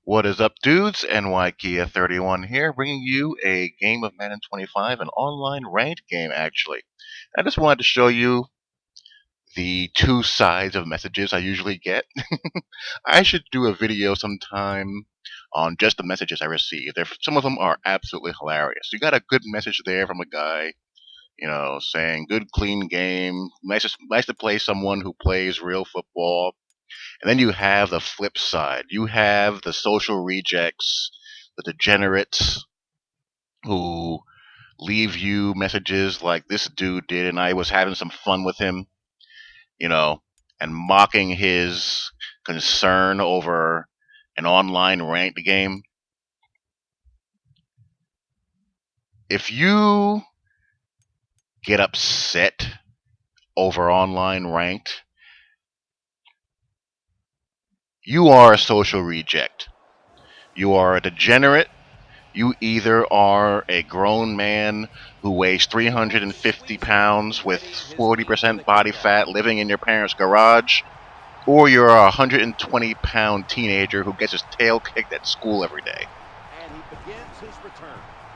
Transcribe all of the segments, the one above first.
What is up, dudes? NYKia31 here, bringing you a game of Madden 25, an online ranked game, actually. I just wanted to show you the two sides of messages I usually get. I should do a video sometime on just the messages I receive. Some of them are absolutely hilarious. You got a good message there from a guy, saying, good, clean game, nice to play someone who plays real football. And then you have the flip side. You have the social rejects, the degenerates who leave you messages like this dude did, and I was having some fun with him, and mocking his concern over an online ranked game. If you get upset over online ranked, you are a social reject. You are a degenerate. You either are a grown man who weighs 350 pounds with 40% body fat living in your parents' garage, or you're a 120-pound teenager who gets his tail kicked at school every day.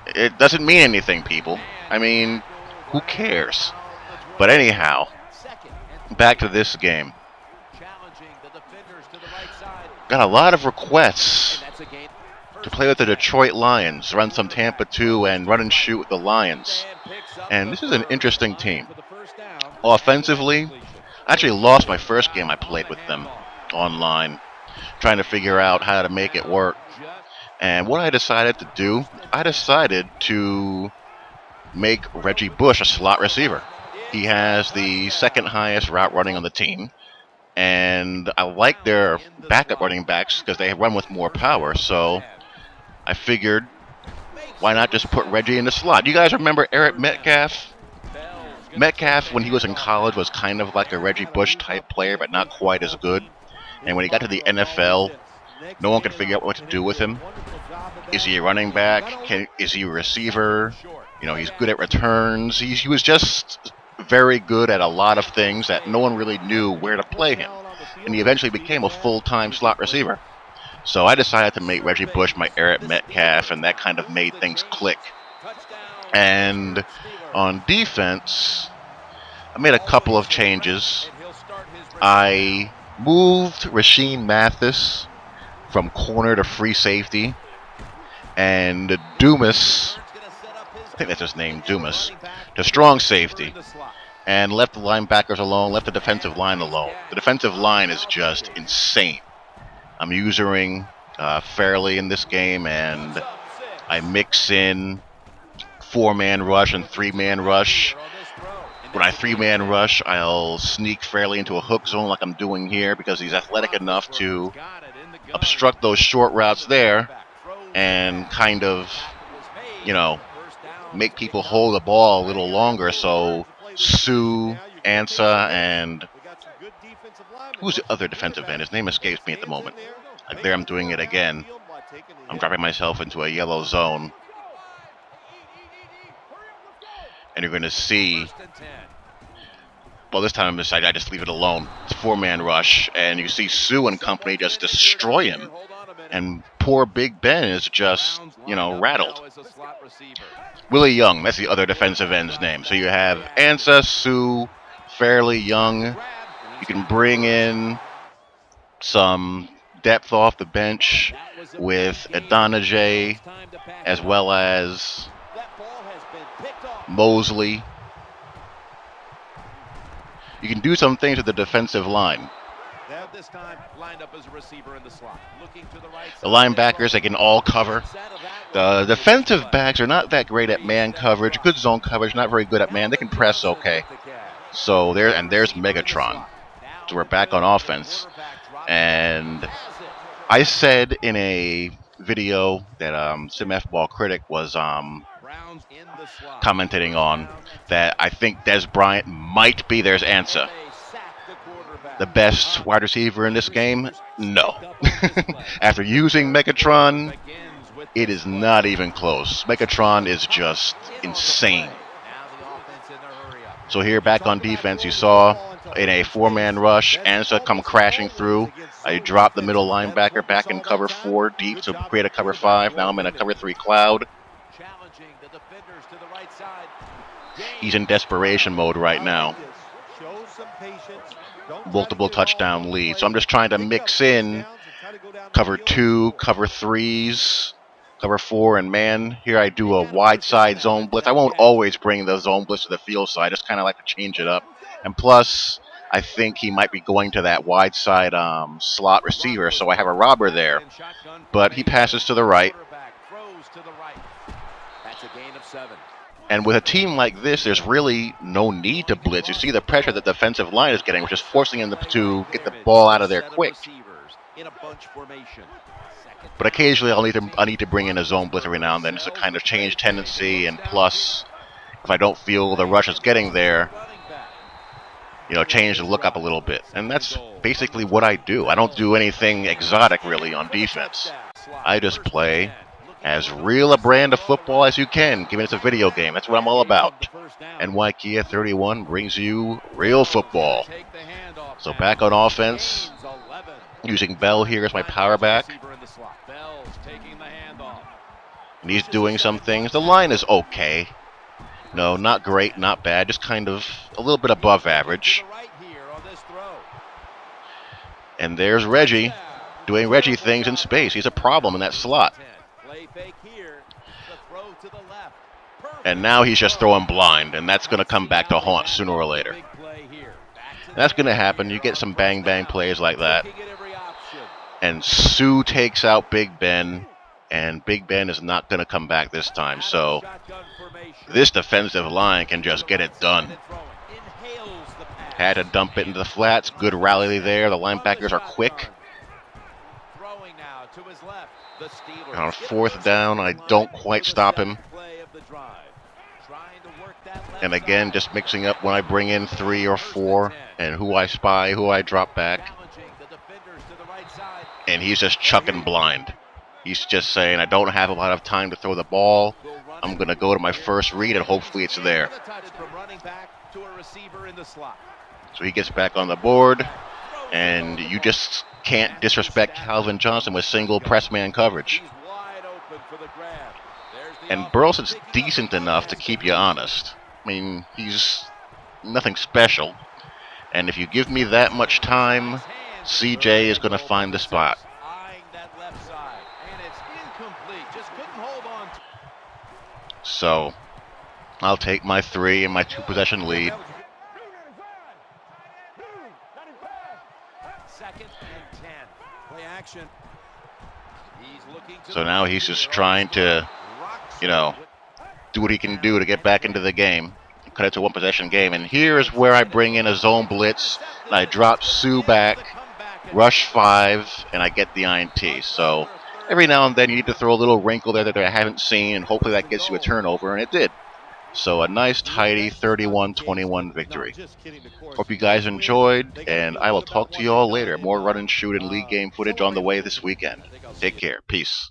It doesn't mean anything, people. I mean, who cares? But anyhow, back to this game. Got a lot of requests to play with the Detroit Lions, run some Tampa 2, and run and shoot with the Lions. And this is an interesting team. Offensively, I actually lost my first game I played with them online, trying to figure out how to make it work. And what I decided to do, I decided to make Reggie Bush a slot receiver. He has the second highest route running on the team. And I like their backup running backs because they run with more power. So I figured, why not just put Reggie in the slot? You guys remember Eric Metcalf? Metcalf, when he was in college, was kind of like a Reggie Bush type player, but not quite as good. And when he got to the NFL, no one could figure out what to do with him. Is he a running back? Is he a receiver? He's good at returns. He was just very good at a lot of things that no one really knew where to play him. And he eventually became a full-time slot receiver. So I decided to make Reggie Bush my Eric Metcalf, and that kind of made things click. And on defense, I made a couple of changes. I moved Rasheem Mathis from corner to free safety, and Dumas, I think that's his name, Dumas, to strong safety, and left the linebackers alone, left the defensive line alone. The defensive line is just insane. I'm using Fairley in this game, and I mix in 4-man rush and 3-man rush. When I 3-man rush, I'll sneak Fairley into a hook zone like I'm doing here because he's athletic enough to obstruct those short routes there and kind of, make people hold the ball a little longer. So Sue, Ansa, and who's the other defensive end? His name escapes me at the moment. Like there, I'm doing it again. I'm dropping myself into a yellow zone. And you're going to see, well, this time I just leave it alone. It's 4-man rush, and you see Sue and company just destroy him. And poor Big Ben is just, rattled. Willie Young, that's the other defensive end's name. So you have Ansa, Sue, Fairly Young. You can bring in some depth off the bench with Adonijay as well as Mosley. You can do some things with the defensive line. The linebackers, they can all cover. The defensive backs are not that great at man coverage. Good zone coverage, not very good at man. They can press okay. So there's Megatron. So we're back on offense. And I said in a video that Sim F Ball Critic was commenting on that I think Des Bryant might be, there's Ansa, the best wide receiver in this game. No. After using Megatron, it is not even close. Megatron is just insane. So here back on defense, you saw in a four-man rush and to come crashing through. I dropped the middle linebacker back in cover 4 deep to create a cover 5. Now I'm in a cover 3 cloud. He's in desperation mode right now. Multiple touchdown leads. So I'm just trying to mix in cover 2, cover 3s, cover 4, and man, here I do a wide side zone blitz. I won't always bring the zone blitz to the field side. I just kind of like to change it up. And plus, I think he might be going to that wide side slot receiver, so I have a robber there. But he passes to the right. And with a team like this, there's really no need to blitz. You see the pressure that the defensive line is getting, which is forcing them to get the ball out of there quick. But occasionally I need to bring in a zone blitz every now and then just to kind of change tendency, and plus, if I don't feel the rush is getting there, change the look up a little bit. And that's basically what I do. I don't do anything exotic really on defense. I just play as real a brand of football as you can, given it's a video game. That's what I'm all about. NY Kia 31 brings you real football. So back on offense, using Bell here as my power back. And he's doing some things. The line is okay. No, not great, not bad, just kind of a little bit above average. And there's Reggie doing Reggie things in space. He's a problem in that slot. And now he's just throwing blind, and that's going to come back to haunt sooner or later. That's going to happen. You get some bang-bang plays like that. And Sue takes out Big Ben, and Big Ben is not going to come back this time. So this defensive line can just get it done. Had to dump it into the flats. Good rally there. The linebackers are quick. On 4th down, I don't quite stop him. And again, just mixing up when I bring in 3 or 4 and who I spy, who I drop back. And he's just chucking blind. He's just saying, I don't have a lot of time to throw the ball. I'm going to go to my first read and hopefully it's there. So he gets back on the board, and you just can't disrespect Calvin Johnson with single press man coverage. And Burleson's decent enough to keep you honest. I mean, he's nothing special. And if you give me that much time, CJ is going to find the spot. So, I'll take my 3 and my 2 possession lead. So now he's just trying to, do what he can do to get back into the game. Cut it to 1 possession game. And here's where I bring in a zone blitz. And I drop Sue back, rush 5, and I get the INT. So every now and then you need to throw a little wrinkle there that I haven't seen, and hopefully that gets you a turnover, and it did. So a nice, tidy 31-21 victory. Hope you guys enjoyed, and I will talk to you all later. More run and shoot and league game footage on the way this weekend. Take care. Peace.